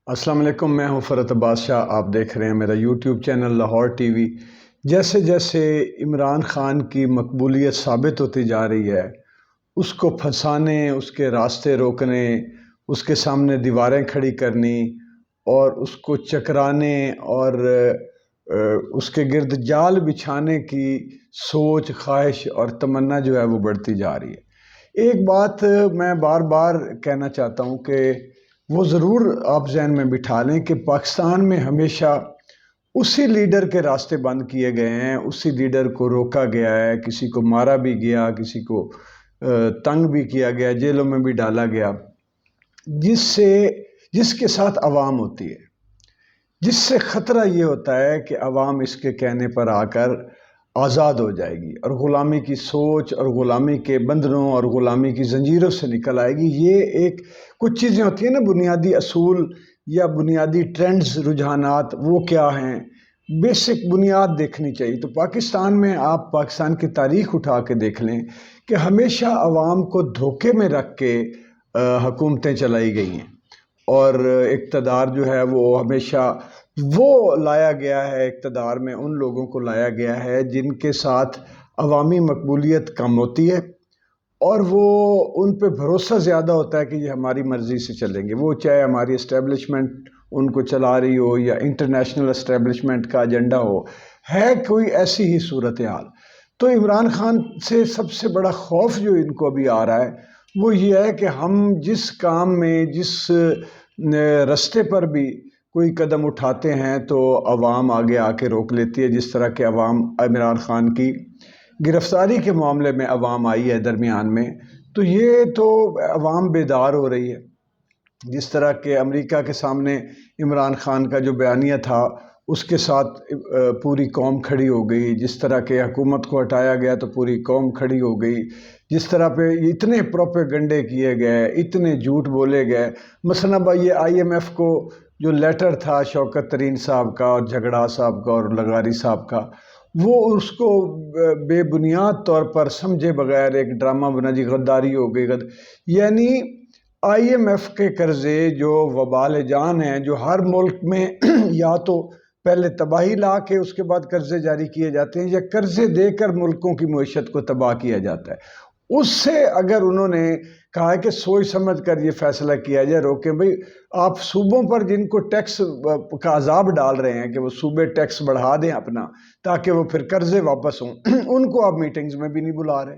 السلام علیکم، میں ہوں فرت عباس شاہ۔ آپ دیکھ رہے ہیں میرا YouTube channel Lahore T V. جیسے جیسے عمران خان کی مقبولیت ثابت ہوتی جا رہی ہے، اس کو پھنسانے، اس کے راستے روکنے، اس کے سامنے دیواریں کھڑی کرنی اور اس کو چکرانے اور اس کے گرد جال بچھانے کی سوچ، خواہش اور تمنا جو ہے وہ بڑھتی جا رہی ہے۔ ایک بات میں بار بار کہنا چاہتا ہوں کہ وہ ضرور آپ ذہن میں بٹھا لیں کہ پاکستان میں ہمیشہ اسی لیڈر کے راستے بند کیے گئے ہیں، اسی لیڈر کو روکا گیا ہے، کسی کو مارا بھی گیا، کسی کو تنگ بھی کیا گیا، جیلوں میں بھی ڈالا گیا، جس کے ساتھ عوام ہوتی ہے، جس سے خطرہ یہ ہوتا ہے کہ عوام اس کے کہنے پر آ کر آزاد ہو جائے گی اور غلامی کی سوچ اور غلامی کے بندھنوں اور غلامی کی زنجیروں سے نکل آئے گی۔ یہ کچھ چیزیں ہوتی ہیں نا، بنیادی اصول یا بنیادی ٹرینڈز، رجحانات، وہ کیا ہیں، بیسک بنیاد دیکھنی چاہیے۔ تو پاکستان میں آپ پاکستان کی تاریخ اٹھا کے دیکھ لیں کہ ہمیشہ عوام کو دھوکے میں رکھ کے حکومتیں چلائی گئی ہیں، اور اقتدار جو ہے وہ ہمیشہ وہ لایا گیا ہے، اقتدار میں ان لوگوں کو لایا گیا ہے جن کے ساتھ عوامی مقبولیت کم ہوتی ہے اور وہ ان پہ بھروسہ زیادہ ہوتا ہے کہ یہ ہماری مرضی سے چلیں گے، وہ چاہے ہماری اسٹیبلشمنٹ ان کو چلا رہی ہو یا انٹرنیشنل اسٹیبلشمنٹ کا ایجنڈا ہو، ہے کوئی ایسی ہی صورتحال۔ تو عمران خان سے سب سے بڑا خوف جو ان کو ابھی آ رہا ہے وہ یہ ہے کہ ہم جس کام میں، جس رستے پر بھی کوئی قدم اٹھاتے ہیں تو عوام آگے آ کے روک لیتی ہے، جس طرح کہ عوام عمران خان کی گرفتاری کے معاملے میں عوام آئی ہے درمیان میں، تو یہ تو عوام بیدار ہو رہی ہے۔ جس طرح کہ امریکہ کے سامنے عمران خان کا جو بیانیہ تھا اس کے ساتھ پوری قوم کھڑی ہو گئی، جس طرح کہ حکومت کو ہٹایا گیا تو پوری قوم کھڑی ہو گئی، جس طرح پہ اتنے پروپیگنڈے کیے گئے، اتنے جھوٹ بولے گئے۔ مثلا یہ IMF کو جو لیٹر تھا شوکت ترین صاحب کا اور جھگڑا صاحب کا اور لغاری صاحب کا، وہ اس کو بے بنیاد طور پر سمجھے بغیر ایک ڈرامہ بنا، جی غداری ہو گئی۔ یعنی IMF کے قرضے جو وبال جان ہیں، جو ہر ملک میں یا تو پہلے تباہی لا کے اس کے بعد قرضے جاری کیے جاتے ہیں یا قرضے دے کر ملکوں کی معیشت کو تباہ کیا جاتا ہے، اس سے اگر انہوں نے کہا ہے کہ سوچ سمجھ کر یہ فیصلہ کیا جائے، روکیں بھئی آپ صوبوں پر جن کو ٹیکس کا عذاب ڈال رہے ہیں کہ وہ صوبے ٹیکس بڑھا دیں اپنا تاکہ وہ پھر قرضے واپس ہوں، ان کو آپ میٹنگز میں بھی نہیں بلا رہے،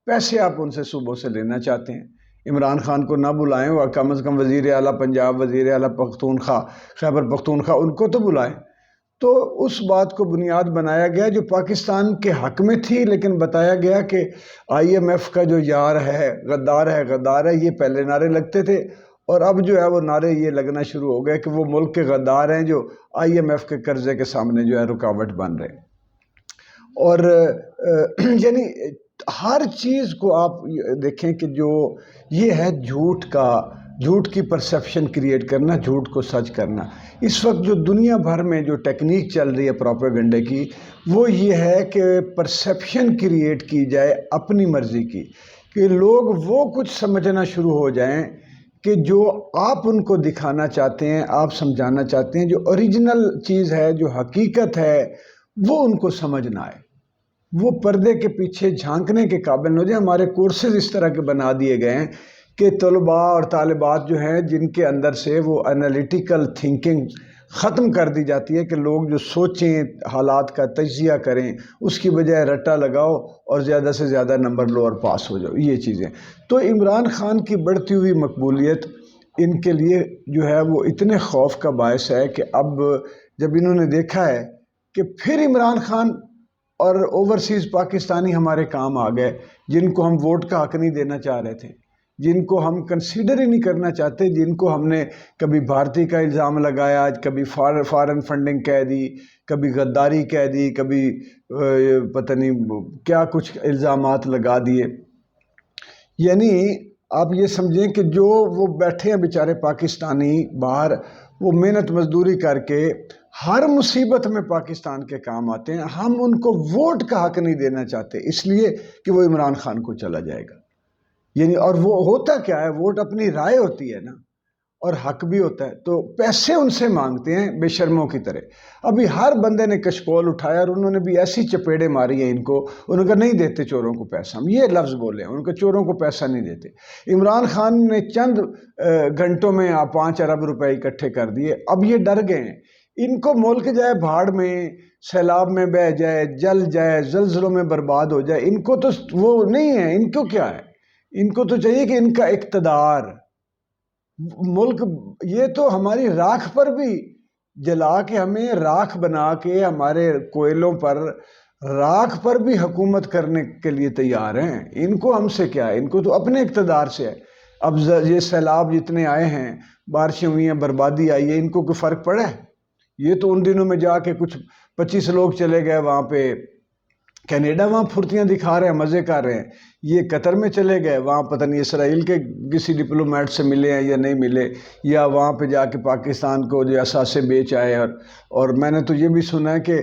پیسے آپ ان سے صوبوں سے لینا چاہتے ہیں۔ عمران خان کو نہ بلائیں، وہ کم از کم وزیر اعلیٰ پنجاب، وزیر اعلیٰ پختونخوا، خیبر پختونخوا، ان کو تو بلائیں۔ تو اس بات کو بنیاد بنایا گیا جو پاکستان کے حق میں تھی، لیکن بتایا گیا کہ IMF کا جو یار ہے، غدار ہے، غدار ہے، یہ پہلے نعرے لگتے تھے اور اب جو ہے وہ نعرے یہ لگنا شروع ہو گئے کہ وہ ملک کے غدار ہیں جو IMF کے قرضے کے سامنے جو ہے رکاوٹ بن رہے ہیں۔ اور یعنی ہر چیز کو آپ دیکھیں کہ جو یہ ہے جھوٹ کی پرسیپشن کریٹ کرنا، جھوٹ کو سچ کرنا۔ اس وقت جو دنیا بھر میں جو ٹیکنیک چل رہی ہے پروپیگنڈے کی، وہ یہ ہے کہ پرسیپشن کریٹ کی جائے اپنی مرضی کی، کہ لوگ وہ کچھ سمجھنا شروع ہو جائیں کہ جو آپ ان کو دکھانا چاہتے ہیں، آپ سمجھانا چاہتے ہیں، جو اوریجنل چیز ہے، جو حقیقت ہے، وہ ان کو سمجھ نہ آئے، وہ پردے کے پیچھے جھانکنے کے قابل نہ ہو جائے۔ ہمارے کورسز اس طرح کے بنا دیے گئے ہیں کہ طلباء اور طالبات جو ہیں جن کے اندر سے وہ انالیٹیکل تھنکنگ ختم کر دی جاتی ہے کہ لوگ جو سوچیں، حالات کا تجزیہ کریں، اس کی بجائے رٹا لگاؤ اور زیادہ سے زیادہ نمبر لو اور پاس ہو جاؤ، یہ چیزیں۔ تو عمران خان کی بڑھتی ہوئی مقبولیت ان کے لیے جو ہے وہ اتنے خوف کا باعث ہے کہ اب جب انہوں نے دیکھا ہے کہ پھر عمران خان اور اوورسیز پاکستانی ہمارے کام آ گئے، جن کو ہم ووٹ کا حق نہیں دینا چاہ رہے تھے، جن کو ہم کنسیڈر ہی نہیں کرنا چاہتے، جن کو ہم نے کبھی بھارتی کا الزام لگایا، کبھی فارن فنڈنگ کہہ دی، کبھی غداری کہہ دی، کبھی پتہ نہیں کیا کچھ الزامات لگا دیے۔ یعنی آپ یہ سمجھیں کہ جو وہ بیٹھے ہیں بیچارے پاکستانی باہر، وہ محنت مزدوری کر کے ہر مصیبت میں پاکستان کے کام آتے ہیں، ہم ان کو ووٹ کا حق نہیں دینا چاہتے اس لیے کہ وہ عمران خان کو چلا جائے گا۔ یعنی اور وہ ہوتا کیا ہے، ووٹ اپنی رائے ہوتی ہے نا، اور حق بھی ہوتا ہے، تو پیسے ان سے مانگتے ہیں بے شرموں کی طرح۔ ابھی ہر بندے نے کشکول اٹھایا اور انہوں نے بھی ایسی چپیڑے ماری ہیں ان کو، انہوں نے کہا نہیں دیتے چوروں کو پیسہ، ہم یہ لفظ بولے ہیں، ان کو چوروں کو پیسہ نہیں دیتے۔ عمران خان نے چند گھنٹوں میں 5 ارب روپے اکٹھے کر دیے، اب یہ ڈر گئے ہیں، ان کو ملک جائے بھاڑ میں، سیلاب میں بہہ جائے، جل جائے، زلزلوں میں برباد ہو جائے، ان کو تو وہ نہیں ہے، ان کو کیا ہے، ان کو تو چاہیے کہ ان کا اقتدار ملک، یہ تو ہماری راکھ پر بھی جلا کے، ہمیں راکھ بنا کے، ہمارے کوئلوں پر، راکھ پر بھی حکومت کرنے کے لیے تیار ہیں۔ ان کو ہم سے کیا ہے، ان کو تو اپنے اقتدار سے ہے۔ اب یہ سیلاب جتنے آئے ہیں، بارشیں ہوئی ہیں، بربادی آئی ہے، ان کو کوئی فرق پڑا ہے؟ یہ تو ان دنوں میں جا کے کچھ 25 لوگ چلے گئے وہاں پہ کینیڈا، وہاں پھرتیاں دکھا رہے ہیں، مزے کر رہے ہیں۔ یہ قطر میں چلے گئے، وہاں پتہ نہیں اسرائیل کے کسی ڈپلومیٹ سے ملے ہیں یا نہیں ملے، یا وہاں پہ جا کے پاکستان کو جو اثاثے بیچ آئے۔ اور میں نے تو یہ بھی سنا ہے کہ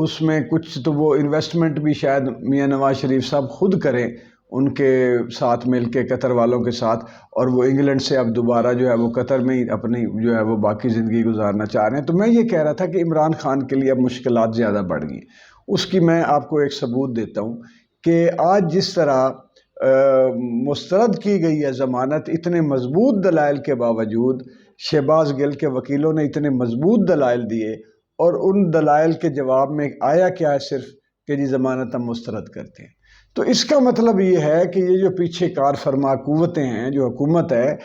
اس میں کچھ تو وہ انویسٹمنٹ بھی شاید میاں نواز شریف صاحب خود کریں ان کے ساتھ مل کے، قطر والوں کے ساتھ، اور وہ انگلینڈ سے اب دوبارہ جو ہے وہ قطر میں ہی اپنی جو ہے وہ باقی زندگی گزارنا چاہ رہے ہیں۔ تو میں یہ کہہ رہا تھا کہ عمران خان کے لیے اب مشکلات زیادہ بڑھ گئی۔ اس کی میں آپ کو ایک ثبوت دیتا ہوں کہ آج جس طرح مسترد کی گئی ہے ضمانت، اتنے مضبوط دلائل کے باوجود شہباز گل کے وکیلوں نے اتنے مضبوط دلائل دیے، اور ان دلائل کے جواب میں آیا کیا ہے، صرف کہ جی ضمانت ہم مسترد کرتے ہیں۔ تو اس کا مطلب یہ ہے کہ یہ جو پیچھے کار فرما قوتیں ہیں، جو حکومت ہے،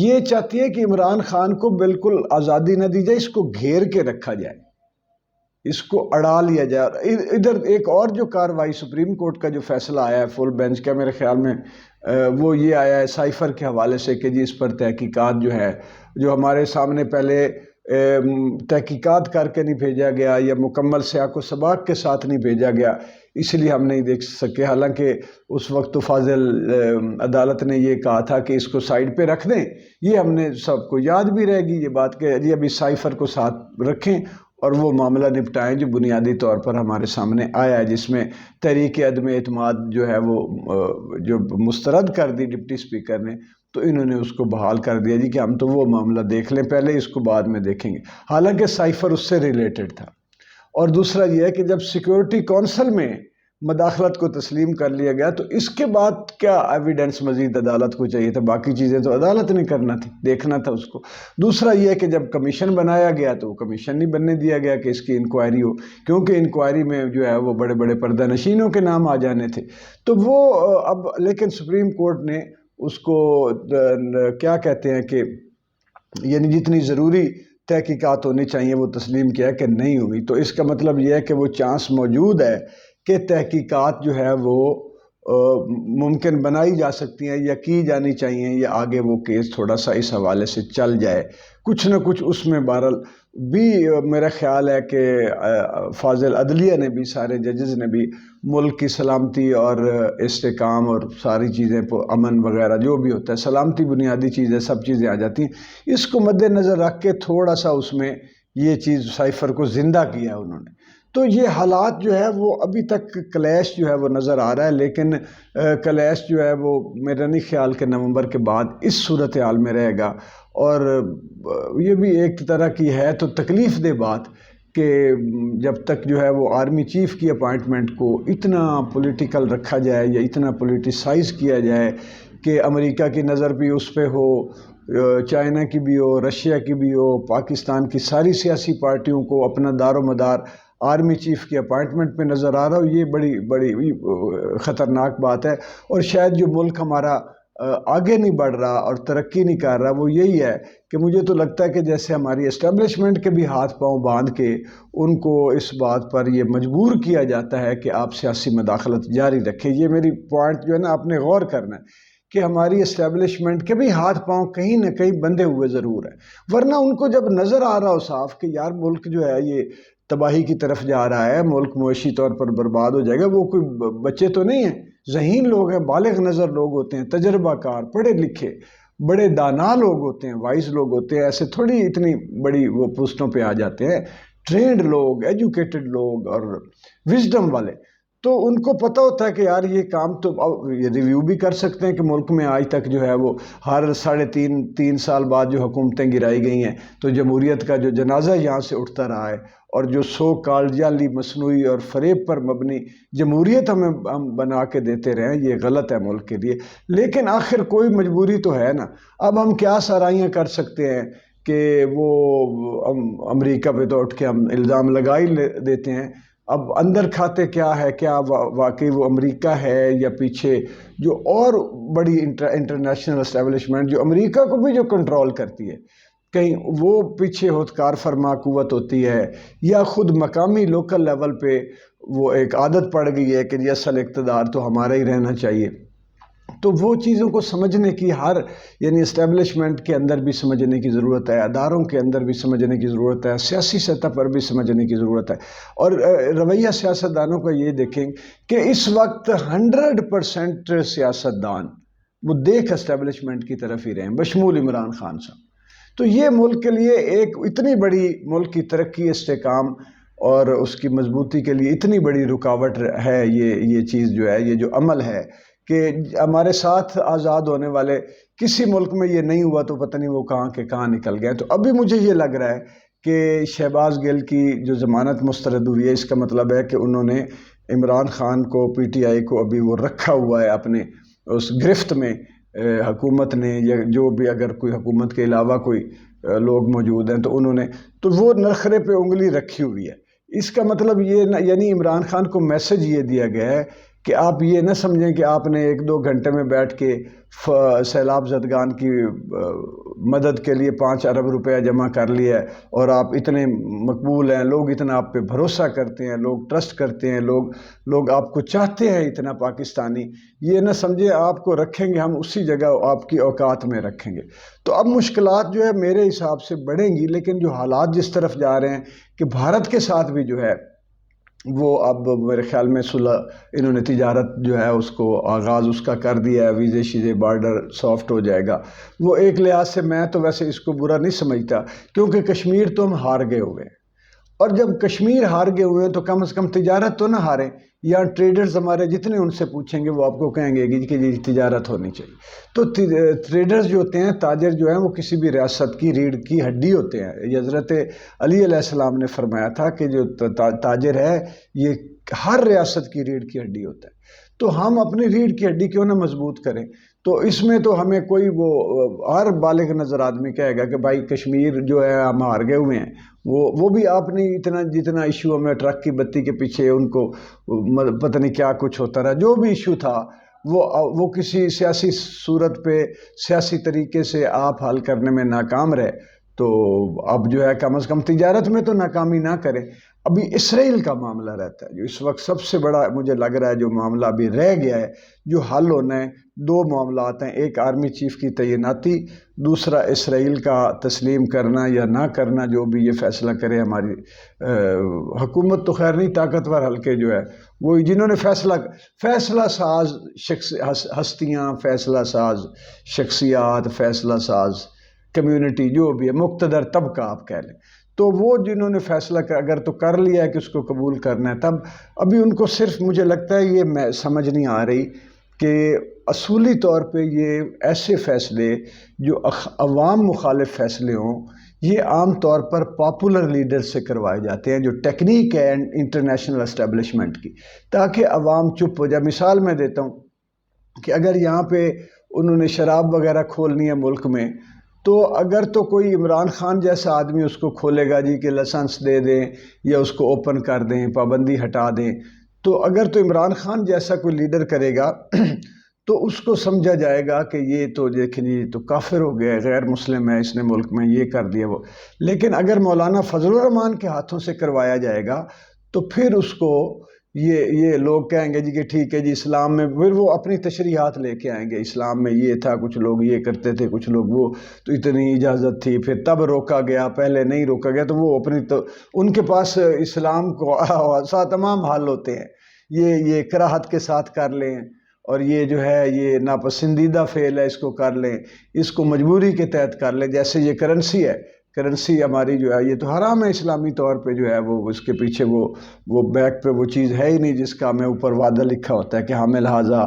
یہ چاہتی ہے کہ عمران خان کو بالکل آزادی نہ دی جائے، اس کو گھیر کے رکھا جائے، اس کو اڑا لیا جائے۔ ادھر ایک اور جو کاروائی سپریم کورٹ کا جو فیصلہ آیا ہے فل بینچ کا، میرے خیال میں وہ یہ آیا ہے سائفر کے حوالے سے کہ جی اس پر تحقیقات جو ہے، جو ہمارے سامنے پہلے تحقیقات کر کے نہیں بھیجا گیا یا مکمل سیاق و سباق کے ساتھ نہیں بھیجا گیا، اس لیے ہم نہیں دیکھ سکے۔ حالانکہ اس وقت تو فاضل عدالت نے یہ کہا تھا کہ اس کو سائیڈ پہ رکھ دیں، یہ ہم نے سب کو یاد بھی رہے گی یہ بات کہ جی ابھی سائفر کو ساتھ رکھیں اور وہ معاملہ نپٹائیں جو بنیادی طور پر ہمارے سامنے آیا ہے، جس میں تحریک عدم اعتماد جو ہے وہ جو مسترد کر دی ڈپٹی اسپیکر نے، تو انہوں نے اس کو بحال کر دیا جی کہ ہم تو وہ معاملہ دیکھ لیں پہلے، اس کو بعد میں دیکھیں گے۔ حالانکہ سائفر اس سے ریلیٹڈ تھا۔ اور دوسرا یہ ہے کہ جب سیکیورٹی کونسل میں مداخلت کو تسلیم کر لیا گیا تو اس کے بعد کیا ایویڈنس مزید عدالت کو چاہیے تھا؟ باقی چیزیں تو عدالت نے کرنا تھی، دیکھنا تھا اس کو۔ دوسرا یہ ہے کہ جب کمیشن بنایا گیا تو وہ کمیشن نہیں بننے دیا گیا کہ اس کی انکوائری ہو، کیونکہ انکوائری میں جو ہے وہ بڑے بڑے پردہ نشینوں کے نام آ جانے تھے۔ تو وہ اب لیکن سپریم کورٹ نے اس کو کیا کہتے ہیں کہ یعنی جتنی ضروری تحقیقات ہونی چاہیے وہ تسلیم کیا کہ نہیں ہوئی۔ تو اس کا مطلب یہ ہے کہ وہ چانس موجود ہے کہ تحقیقات جو ہے وہ ممکن بنائی جا سکتی ہیں یا کی جانی چاہیے، یا آگے وہ کیس تھوڑا سا اس حوالے سے چل جائے، کچھ نہ کچھ اس میں بہرحال بھی میرا خیال ہے کہ فاضل عدلیہ نے بھی، سارے ججز نے بھی ملک کی سلامتی اور استحکام اور ساری چیزیں امن وغیرہ جو بھی ہوتا ہے، سلامتی بنیادی چیز ہے، سب چیزیں آ جاتی ہیں، اس کو مد نظر رکھ کے تھوڑا سا اس میں یہ چیز سائفر کو زندہ کیا ہے انہوں نے۔ تو یہ حالات جو ہے وہ ابھی تک کلیش جو ہے وہ نظر آ رہا ہے، لیکن کلیش جو ہے وہ میرا نہیں خیال کہ نومبر کے بعد اس صورتحال میں رہے گا۔ اور یہ بھی ایک طرح کی ہے تو تکلیف دہ بات کہ جب تک جو ہے وہ آرمی چیف کی اپائنٹمنٹ کو اتنا پولیٹیکل رکھا جائے یا اتنا پولیٹیسائز کیا جائے کہ امریکہ کی نظر بھی اس پہ ہو، چائنا کی بھی ہو، رشیا کی بھی ہو، پاکستان کی ساری سیاسی پارٹیوں کو اپنا دار و مدار آرمی چیف کی اپائنٹمنٹ پہ نظر آ رہا ہو، یہ بڑی بڑی خطرناک بات ہے۔ اور شاید جو ملک ہمارا آگے نہیں بڑھ رہا اور ترقی نہیں کر رہا وہ یہی ہے کہ مجھے تو لگتا ہے کہ جیسے ہماری اسٹیبلشمنٹ کے بھی ہاتھ پاؤں باندھ کے ان کو اس بات پر یہ مجبور کیا جاتا ہے کہ آپ سیاسی مداخلت جاری رکھیں۔ یہ میری پوائنٹ جو ہے نا آپ نے غور کرنا ہے کہ ہماری اسٹیبلشمنٹ کے بھی ہاتھ پاؤں کہیں نہ کہیں بندھے ہوئے ضرور ہیں، ورنہ ان کو جب نظر آ رہا ہو صاف کہ یار ملک جو ہے یہ تباہی کی طرف جا رہا ہے، ملک معاشی طور پر برباد ہو جائے گا، وہ کوئی بچے تو نہیں ہیں، ذہین لوگ ہیں، بالغ نظر لوگ ہوتے ہیں، تجربہ کار، پڑھے لکھے، بڑے دانا لوگ ہوتے ہیں، وائز لوگ ہوتے ہیں، ایسے تھوڑی اتنی بڑی وہ پوسٹوں پہ آ جاتے ہیں، ٹرینڈ لوگ، ایجوکیٹڈ لوگ اور وزڈم والے۔ تو ان کو پتہ ہوتا ہے کہ یار یہ کام تو یہ ریویو بھی کر سکتے ہیں کہ ملک میں آج تک جو ہے وہ ہر 3.5 سال بعد جو حکومتیں گرائی گئی ہیں تو جمہوریت کا جو جنازہ یہاں سے اٹھتا رہا ہے، اور جو سو کالڈ جعلی مصنوعی اور فریب پر مبنی جمہوریت ہم بنا کے دیتے رہے ہیں، یہ غلط ہے ملک کے لیے۔ لیکن آخر کوئی مجبوری تو ہے نا، اب ہم کیا سرائیاں کر سکتے ہیں کہ وہ امریکہ پہ تو اٹھ کے ہم الزام لگا ہی دیتے ہیں۔ اب اندر کھاتے کیا ہے، کیا واقعی وہ امریکہ ہے یا پیچھے جو اور بڑی انٹرنیشنل اسٹیبلشمنٹ جو امریکہ کو بھی جو کنٹرول کرتی ہے، کہیں وہ پیچھے کار فرما قوت ہوتی ہے، یا خود مقامی لوکل لیول پہ وہ ایک عادت پڑ گئی ہے کہ یہ اصل اقتدار تو ہمارا ہی رہنا چاہیے۔ تو وہ چیزوں کو سمجھنے کی یعنی اسٹیبلشمنٹ کے اندر بھی سمجھنے کی ضرورت ہے، اداروں کے اندر بھی سمجھنے کی ضرورت ہے، سیاسی سطح پر بھی سمجھنے کی ضرورت ہے۔ اور رویہ سیاستدانوں کا یہ دیکھیں کہ اس وقت 100% سیاستدان وہ دیکھ اسٹیبلشمنٹ کی طرف ہی رہے ہیں، بشمول عمران خان صاحب۔ تو یہ ملک کے لیے ایک اتنی بڑی ملک کی ترقی، استحکام اور اس کی مضبوطی کے لیے اتنی بڑی رکاوٹ ہے یہ چیز جو ہے، یہ جو عمل ہے کہ ہمارے ساتھ آزاد ہونے والے کسی ملک میں یہ نہیں ہوا تو پتہ نہیں وہ کہاں کے کہاں نکل گئے۔ تو ابھی مجھے یہ لگ رہا ہے کہ شہباز گل کی جو ضمانت مسترد ہوئی ہے، اس کا مطلب ہے کہ انہوں نے عمران خان کو، پی ٹی آئی کو ابھی وہ رکھا ہوا ہے اپنے اس گرفت میں، حکومت نے یا جو بھی اگر کوئی حکومت کے علاوہ کوئی لوگ موجود ہیں تو انہوں نے تو وہ نخرے پہ انگلی رکھی ہوئی ہے۔ اس کا مطلب یہ یعنی عمران خان کو میسج یہ دیا گیا ہے کہ آپ یہ نہ سمجھیں کہ آپ نے 1-2 گھنٹے میں بیٹھ کے سیلاب زدگان کی مدد کے لیے 5 ارب روپیہ جمع کر لیا ہے اور آپ اتنے مقبول ہیں، لوگ اتنا آپ پہ بھروسہ کرتے ہیں، لوگ ٹرسٹ کرتے ہیں، لوگ آپ کو چاہتے ہیں اتنا پاکستانی۔ یہ نہ سمجھیں آپ کو رکھیں گے ہم اسی جگہ آپ کی اوقات میں رکھیں گے۔ تو اب مشکلات جو ہے میرے حساب سے بڑھیں گی، لیکن جو حالات جس طرف جا رہے ہیں کہ بھارت کے ساتھ بھی جو ہے وہ اب میرے خیال میں صلح، انہوں نے تجارت جو ہے اس کو آغاز اس کا کر دیا ہے، ویزے شیزے بارڈر سافٹ ہو جائے گا۔ وہ ایک لحاظ سے میں تو ویسے اس کو برا نہیں سمجھتا، کیونکہ کشمیر تو ہم ہار گئے ہوئے ہیں، اور جب کشمیر ہار گئے ہوئے ہیں تو کم از کم تجارت تو نہ ہاریں۔ یا ٹریڈرز ہمارے جتنے ان سے پوچھیں گے وہ آپ کو کہیں گے کہ یہ تجارت ہونی چاہیے۔ تو ٹریڈرز جو ہوتے ہیں، تاجر جو ہیں، وہ کسی بھی ریاست کی ریڑھ کی ہڈی ہوتے ہیں۔ یہ حضرت علی علیہ السلام نے فرمایا تھا کہ جو تاجر ہے یہ ہر ریاست کی ریڑھ کی ہڈی ہوتا ہے۔ تو ہم اپنی ریڑھ کی ہڈی کیوں نہ مضبوط کریں؟ تو اس میں تو ہمیں کوئی وہ ہر بالغ نظر آدمی کہے گا کہ بھائی کشمیر جو ہے ہم ہار گئے ہوئے ہیں، وہ بھی آپ نے جتنا ایشو ہمیں ٹرک کی بتی کے پیچھے ان کو پتہ نہیں کیا کچھ ہوتا رہا، جو بھی ایشو تھا وہ کسی سیاسی صورت پہ سیاسی طریقے سے آپ حل کرنے میں ناکام رہے۔ تو اب جو ہے کم از کم تجارت میں تو ناکامی نہ کریں۔ ابھی اسرائیل کا معاملہ رہتا ہے جو اس وقت سب سے بڑا مجھے لگ رہا ہے جو معاملہ ابھی رہ گیا ہے، جو حل ہونا ہے۔ 2 معاملات ہیں، ایک آرمی چیف کی تعیناتی، دوسرا اسرائیل کا تسلیم کرنا یا نہ کرنا، جو بھی یہ فیصلہ کرے ہماری حکومت تو خیر نہیں، طاقتور حلقے جو ہے وہ جنہوں نے فیصلہ ساز ہستیاں، فیصلہ ساز شخصیات، فیصلہ ساز کمیونٹی جو بھی ہے، مقتدر طبقہ آپ کہہ لیں، تو وہ جنہوں نے فیصلہ اگر تو کر لیا ہے کہ اس کو قبول کرنا ہے، تب ابھی ان کو صرف مجھے لگتا ہے یہ سمجھ نہیں آ رہی کہ اصولی طور پہ یہ ایسے فیصلے جو عوام مخالف فیصلے ہوں، یہ عام طور پر پاپولر لیڈر سے کروائے جاتے ہیں، جو ٹیکنیک ہے انٹرنیشنل اسٹیبلشمنٹ کی، تاکہ عوام چپ ہو جائے۔ مثال میں دیتا ہوں کہ اگر یہاں پہ انہوں نے شراب وغیرہ کھولنی ہے ملک میں، تو اگر تو کوئی عمران خان جیسا آدمی اس کو کھولے گا جی کہ لائسنس دے دیں یا اس کو اوپن کر دیں، پابندی ہٹا دیں، تو اگر تو عمران خان جیسا کوئی لیڈر کرے گا تو اس کو سمجھا جائے گا کہ یہ تو دیکھیں یہ تو کافر ہو گیا، غیر مسلم ہے، اس نے ملک میں یہ کر دیا وہ۔ لیکن اگر مولانا فضل الرحمان کے ہاتھوں سے کروایا جائے گا تو پھر اس کو یہ لوگ کہیں گے جی کہ ٹھیک ہے جی اسلام میں، پھر وہ اپنی تشریحات لے کے آئیں گے، اسلام میں یہ تھا، کچھ لوگ یہ کرتے تھے، کچھ لوگ وہ، تو اتنی اجازت تھی، پھر تب روکا گیا، پہلے نہیں روکا گیا، تو وہ ان کے پاس اسلام کو ساتھ تمام حل ہوتے ہیں، یہ کراہت کے ساتھ کر لیں، اور یہ جو ہے یہ ناپسندیدہ فعل ہے، اس کو کر لیں، اس کو مجبوری کے تحت کر لیں، جیسے یہ کرنسی ہے کرنسی ہماری جو ہے یہ تو حرام ہے اسلامی طور پہ جو ہے، وہ اس کے پیچھے وہ بیک پہ وہ چیز ہے ہی نہیں جس کا ہمیں اوپر وعدہ لکھا ہوتا ہے کہ ہمیں لہٰذا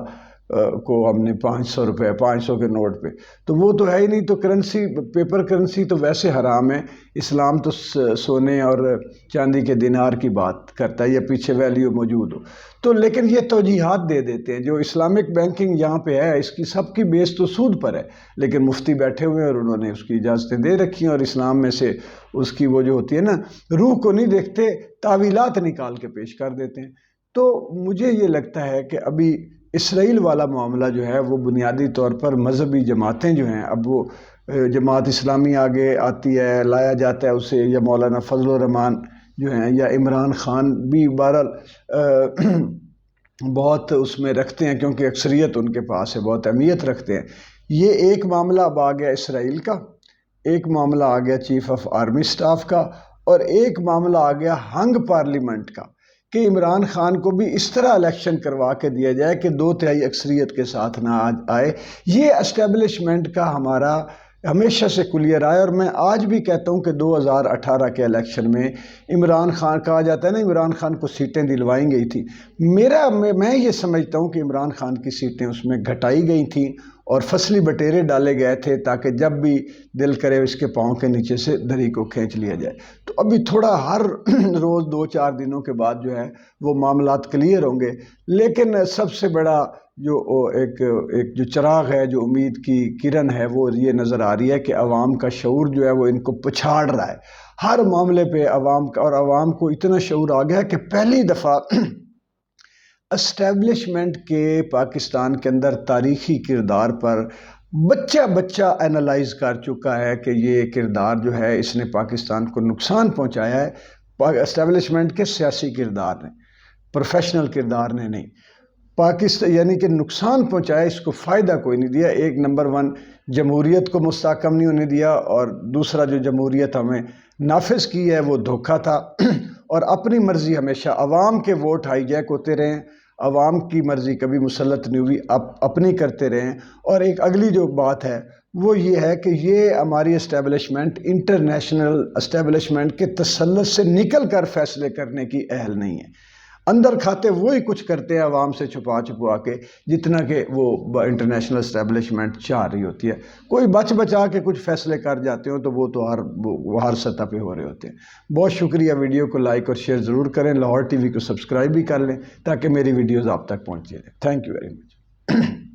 کو ہم نے 500 روپے 500 کے نوٹ پہ، تو وہ تو ہے ہی نہیں۔ تو کرنسی، پیپر کرنسی تو ویسے حرام ہے۔ اسلام تو سونے اور چاندی کے دینار کی بات کرتا ہے یا پیچھے ویلیو موجود ہو تو، لیکن یہ توجیحات دے دیتے ہیں۔ جو اسلامک بینکنگ یہاں پہ ہے اس کی سب کی بیس تو سود پر ہے، لیکن مفتی بیٹھے ہوئے ہیں اور انہوں نے اس کی اجازتیں دے رکھی ہیں، اور اسلام میں سے اس کی وہ جو ہوتی ہے نا، روح کو نہیں دیکھتے، تعویلات نکال کے پیش کر دیتے ہیں۔ تو مجھے یہ لگتا ہے کہ ابھی اسرائیل والا معاملہ جو ہے وہ بنیادی طور پر مذہبی جماعتیں جو ہیں، اب وہ جماعت اسلامی آگے آتی ہے، لایا جاتا ہے اسے، یا مولانا فضل الرحمان جو ہیں، یا عمران خان بھی بہرحال بہت اس میں رکھتے ہیں کیونکہ اکثریت ان کے پاس ہے، بہت اہمیت رکھتے ہیں۔ یہ ایک معاملہ اب آ گیا اسرائیل کا، ایک معاملہ آ گیا چیف آف آرمی سٹاف کا، اور ایک معاملہ آ گیا ہنگ پارلیمنٹ کا کہ عمران خان کو بھی اس طرح الیکشن کروا کے دیا جائے کہ 2/3 اکثریت کے ساتھ نہ آئے۔ یہ اسٹیبلشمنٹ کا ہمارا ہمیشہ سے کلیئر آیا، اور میں آج بھی کہتا ہوں کہ 2018 کے الیکشن میں عمران خان، کہا جاتا ہے نا عمران خان کو سیٹیں دلوائی گئی تھی، میں یہ سمجھتا ہوں کہ عمران خان کی سیٹیں اس میں گھٹائی گئی تھیں اور فصلی بٹیرے ڈالے گئے تھے تاکہ جب بھی دل کرے اس کے پاؤں کے نیچے سے دری کو کھینچ لیا جائے۔ تو ابھی تھوڑا ہر روز 2-4 دنوں کے بعد جو ہے وہ معاملات کلیئر ہوں گے، لیکن سب سے بڑا جو ایک جو چراغ ہے، جو امید کی کرن ہے، وہ یہ نظر آ رہی ہے کہ عوام کا شعور جو ہے وہ ان کو پچھاڑ رہا ہے ہر معاملے پہ عوام کا، اور عوام کو اتنا شعور آ گیا کہ پہلی دفعہ اسٹیبلشمنٹ کے پاکستان کے اندر تاریخی کردار پر بچہ اینالائز کر چکا ہے کہ یہ کردار جو ہے اس نے پاکستان کو نقصان پہنچایا ہے، اسٹیبلشمنٹ کے سیاسی کردار نے، پروفیشنل کردار نے نہیں، پاکستان یعنی کہ نقصان پہنچایا، اس کو فائدہ کوئی نہیں دیا۔ ایک نمبر 1 جمہوریت کو مستحکم نہیں ہونے دیا، اور دوسرا جو جمہوریت ہمیں نافذ کی ہے وہ دھوکہ تھا، اور اپنی مرضی ہمیشہ عوام کے ووٹ ہائی جیک ہوتے رہے، عوام کی مرضی کبھی مسلط نہیں ہوئی، اپنی کرتے رہے۔ اور ایک اگلی جو بات ہے وہ یہ ہے کہ یہ ہماری اسٹیبلشمنٹ انٹرنیشنل اسٹیبلشمنٹ کے تسلط سے نکل کر فیصلے کرنے کی اہل نہیں ہے، اندر کھاتے وہی کچھ کرتے ہیں عوام سے چھپا کے جتنا کہ وہ انٹرنیشنل اسٹیبلشمنٹ چاہ رہی ہوتی ہے۔ کوئی بچا کے کچھ فیصلے کر جاتے ہوں تو وہ تو ہر سطح پہ ہو رہے ہوتے ہیں۔ بہت شکریہ، ویڈیو کو لائک اور شیئر ضرور کریں، لاہور ٹی وی کو سبسکرائب بھی کر لیں تاکہ میری ویڈیوز آپ تک پہنچے رہیں۔ Thank you very much.